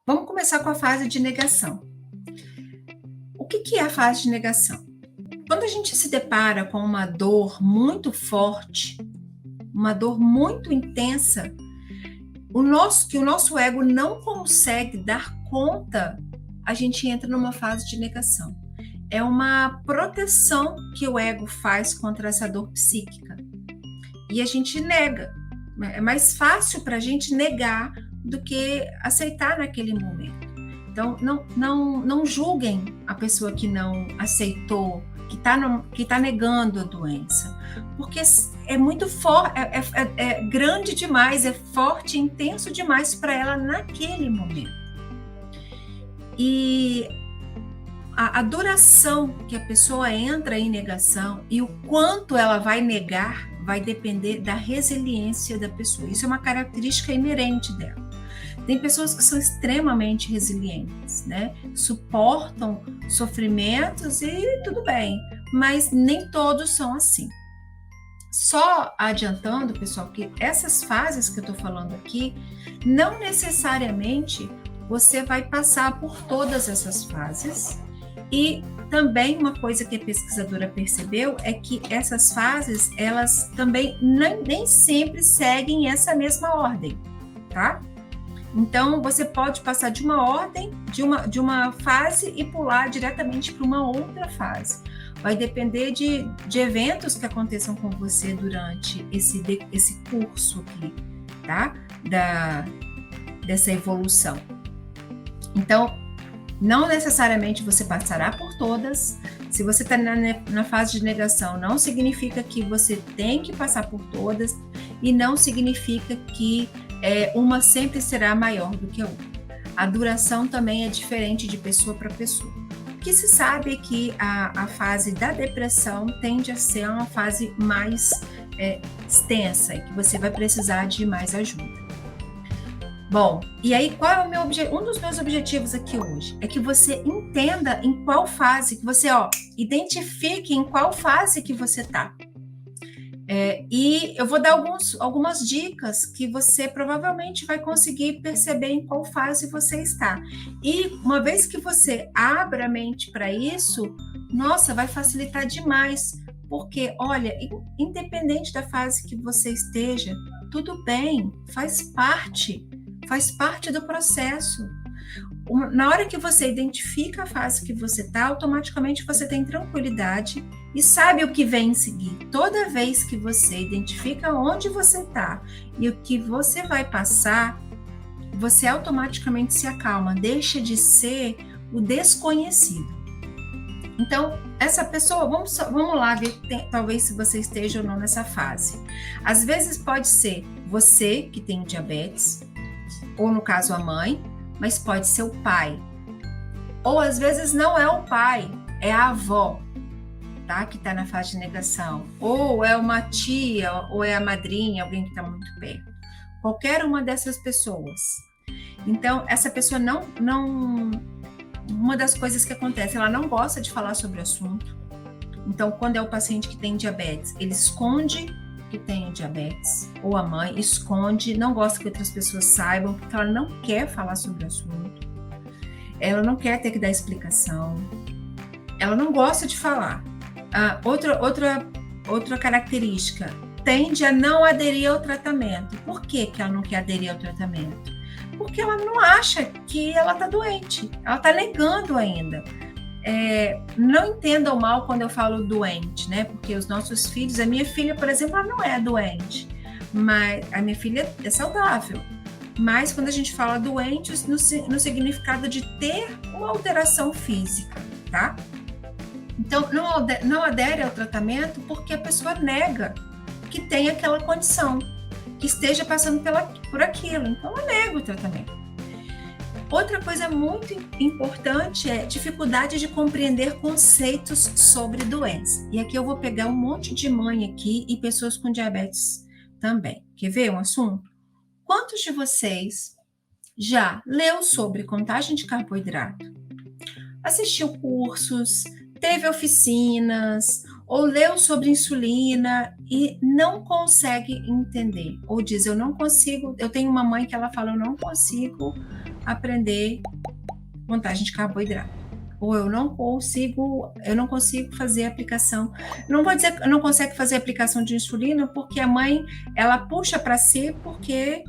Vamos começar com a fase de negação. O que é a fase de negação? Quando a gente se depara com uma dor muito forte, uma dor muito intensa, que o nosso ego não consegue dar conta, a gente entra numa fase de negação. É uma proteção que o ego faz contra essa dor psíquica. E a gente nega. É mais fácil para a gente negar do que aceitar naquele momento. Então, não julguem a pessoa que não aceitou, que tá negando a doença, porque é muito forte, é grande demais, é forte, intenso demais para ela naquele momento. E a duração que a pessoa entra em negação e o quanto ela vai negar vai depender da resiliência da pessoa. Isso é uma característica inerente dela. Tem pessoas que são extremamente resilientes, né? Suportam sofrimentos e tudo bem, mas nem todos são assim. Só adiantando, pessoal, que essas fases que eu estou falando aqui, não necessariamente você vai passar por todas essas fases. E também uma coisa que a pesquisadora percebeu é que essas fases, elas também nem sempre seguem essa mesma ordem, tá? Então, você pode passar de uma ordem, de uma fase e pular diretamente para uma outra fase. Vai depender de eventos que aconteçam com você durante esse curso aqui, tá? Dessa evolução. Então, não necessariamente você passará por todas. Se você está na fase de negação, não significa que você tem que passar por todas e não significa que uma sempre será maior do que a outra. A duração também é diferente de pessoa para pessoa. O que se sabe é que a fase da depressão tende a ser uma fase mais extensa e que você vai precisar de mais ajuda. Bom, e aí qual é um dos meus objetivos aqui hoje? É que você entenda em qual fase, que você identifique em qual fase que você está. E eu vou dar algumas dicas que você provavelmente vai conseguir perceber em qual fase você está. E uma vez que você abra a mente para isso, nossa, vai facilitar demais. Porque, olha, independente da fase que você esteja, tudo bem, faz parte do processo. Na hora que você identifica a fase que você está, automaticamente você tem tranquilidade e sabe o que vem em seguir. Toda vez que você identifica onde você está e o que você vai passar, você automaticamente se acalma, deixa de ser o desconhecido. Então, essa pessoa, vamos lá ver, talvez se você esteja ou não nessa fase. Às vezes pode ser você que tem diabetes, ou no caso a mãe, mas pode ser o pai. Ou às vezes não é o pai, é a avó, tá? Que está na fase de negação. Ou é uma tia, ou é a madrinha, alguém que está muito perto. Qualquer uma dessas pessoas. Então, essa pessoa uma das coisas que acontece, ela não gosta de falar sobre o assunto. Então, quando é o paciente que tem diabetes, ele esconde que tem diabetes, ou a mãe esconde, não gosta que outras pessoas saibam, porque ela não quer falar sobre o assunto, ela não quer ter que dar explicação, ela não gosta de falar. Outra característica, tende a não aderir ao tratamento. Por que ela não quer aderir ao tratamento? Porque ela não acha que ela está doente, ela está negando ainda. Não entendam mal quando eu falo doente, né? Porque os nossos filhos, a minha filha, por exemplo, ela não é doente, mas a minha filha é saudável. Mas quando a gente fala doente, no significado de ter uma alteração física, tá? Então, não adere ao tratamento porque a pessoa nega que tem aquela condição, que esteja passando por aquilo. Então, ela nega o tratamento. Outra coisa muito importante é dificuldade de compreender conceitos sobre doença. E aqui eu vou pegar um monte de mãe aqui e pessoas com diabetes também. Quer ver um assunto? Quantos de vocês já leu sobre contagem de carboidrato? Assistiu cursos, teve oficinas, ou leu sobre insulina e não consegue entender, ou diz, eu não consigo, eu tenho uma mãe que ela fala, eu não consigo aprender montagem de carboidrato, ou eu não consigo fazer aplicação, não vou dizer que não consegue fazer aplicação de insulina, porque a mãe, ela puxa para si, porque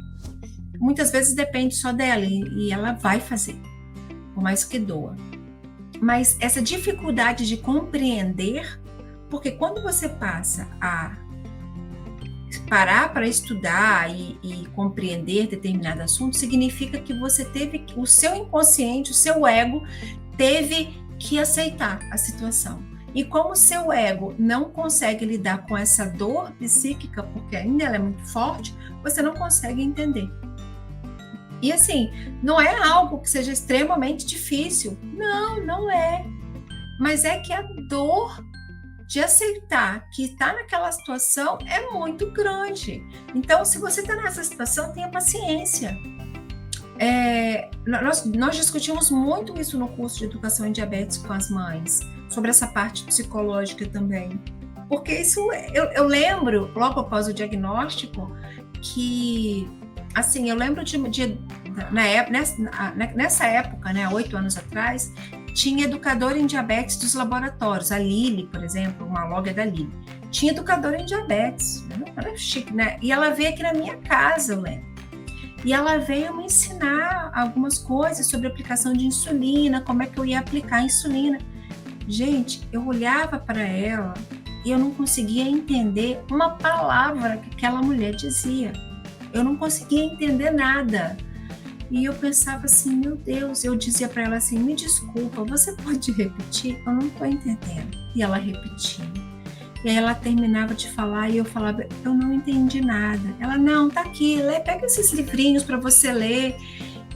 muitas vezes depende só dela, e ela vai fazer, por mais que doa. Mas essa dificuldade de compreender, porque quando você passa a parar para estudar e compreender determinado assunto, significa que você teve, o seu inconsciente, o seu ego, teve que aceitar a situação. E como o seu ego não consegue lidar com essa dor psíquica, porque ainda ela é muito forte, você não consegue entender. E assim, não é algo que seja extremamente difícil. Não, não é. Mas é que a dor de aceitar que está naquela situação é muito grande. Então, se você está nessa situação, tenha paciência. Nós discutimos muito isso no curso de Educação em Diabetes com as mães, sobre essa parte psicológica também. Porque isso, eu lembro, logo após o diagnóstico, que, assim, eu lembro nessa época, né, 8 anos atrás, tinha educadora em diabetes dos laboratórios, a Lili, por exemplo, uma loga da Lili. Tinha educadora em diabetes, era chique, né? E ela veio aqui na minha casa, eu lembro. E ela veio me ensinar algumas coisas sobre a aplicação de insulina, como é que eu ia aplicar a insulina. Gente, eu olhava para ela e eu não conseguia entender uma palavra que aquela mulher dizia. Eu não conseguia entender nada. E eu pensava assim, meu Deus, eu dizia para ela assim, me desculpa, você pode repetir? Eu não estou entendendo. E ela repetia. E aí ela terminava de falar e eu falava, eu não entendi nada. Ela, não, tá aqui, pega esses livrinhos para você ler.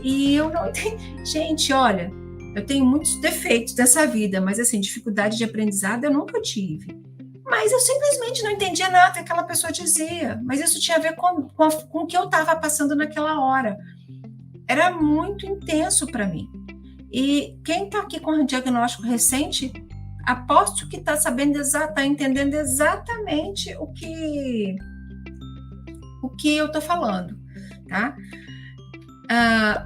E eu não entendi. Gente, olha, eu tenho muitos defeitos dessa vida, mas assim, dificuldade de aprendizado eu nunca tive. Mas eu simplesmente não entendia nada que aquela pessoa dizia. Mas isso tinha a ver com o que eu estava passando naquela hora. Era muito intenso para mim. E quem está aqui com um diagnóstico recente, aposto que está sabendo está entendendo exatamente o que eu estou falando, tá?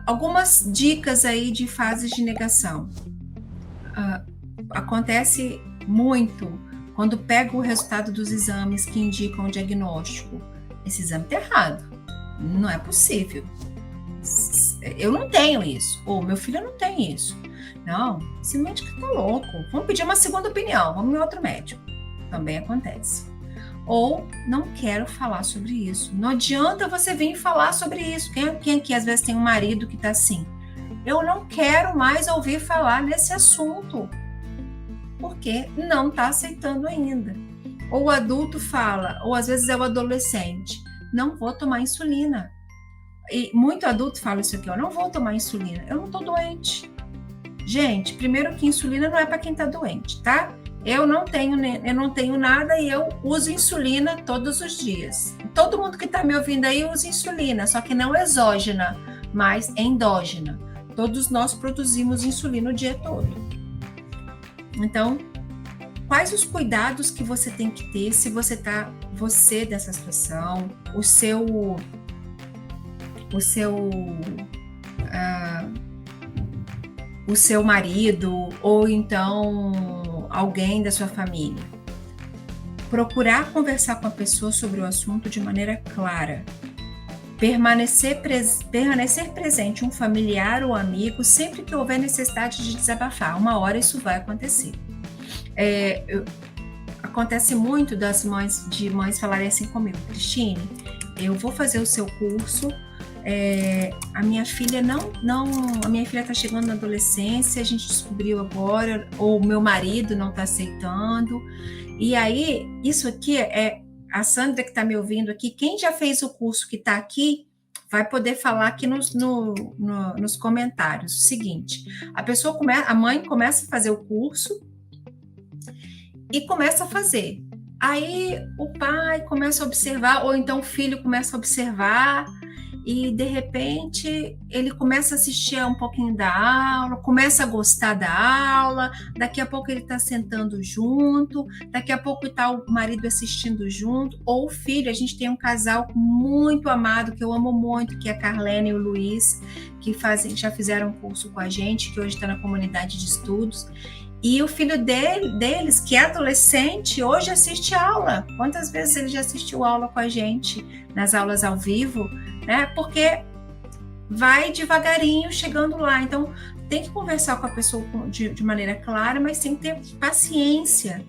Algumas dicas aí de fases de negação. Acontece muito quando pego o resultado dos exames que indicam o diagnóstico. Esse exame está errado. Não é possível. Eu não tenho isso, ou meu filho não tem isso. Não, esse médico tá louco. Vamos pedir uma segunda opinião, vamos em outro médico. Também acontece. Ou não quero falar sobre isso. Não adianta você vir falar sobre isso. Quem aqui às vezes tem um marido que tá assim? Eu não quero mais ouvir falar nesse assunto. Porque não tá aceitando ainda. Ou o adulto fala, ou às vezes é o adolescente, não vou tomar insulina. E muito adulto fala isso aqui, eu não vou tomar insulina, eu não estou doente. Gente, primeiro que insulina não é para quem está doente, tá? Eu não tenho nada e eu uso insulina todos os dias. Todo mundo que está me ouvindo aí usa insulina, só que não exógena, mas endógena. Todos nós produzimos insulina o dia todo. Então, quais os cuidados que você tem que ter se você dessa situação, o seu marido ou então alguém da sua família. Procurar conversar com a pessoa sobre o assunto de maneira clara. Permanecer presente um familiar ou amigo sempre que houver necessidade de desabafar. Uma hora isso vai acontecer. Acontece muito das mães falarem assim comigo, Cristine, eu vou fazer o seu curso, a minha filha está chegando na adolescência, a gente descobriu agora, ou meu marido não está aceitando, e aí, isso aqui a Sandra que está me ouvindo aqui, quem já fez o curso que está aqui, vai poder falar aqui nos comentários, o seguinte, a mãe começa a fazer o curso, e começa a fazer, aí o pai começa a observar, ou então o filho começa a observar, e de repente ele começa a assistir um pouquinho da aula, começa a gostar da aula, daqui a pouco ele está sentando junto, daqui a pouco está o marido assistindo junto, ou o filho. A gente tem um casal muito amado, que eu amo muito, que é a Carlene e o Luiz, que já fizeram um curso com a gente, que hoje está na comunidade de estudos. E o filho deles, que é adolescente, hoje assiste aula. Quantas vezes ele já assistiu aula com a gente, nas aulas ao vivo, né? Porque vai devagarinho chegando lá. Então, tem que conversar com a pessoa de maneira clara, mas tem que ter paciência,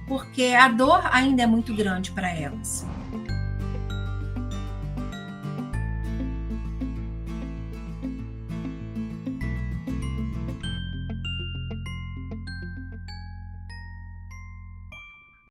porque a dor ainda é muito grande para elas.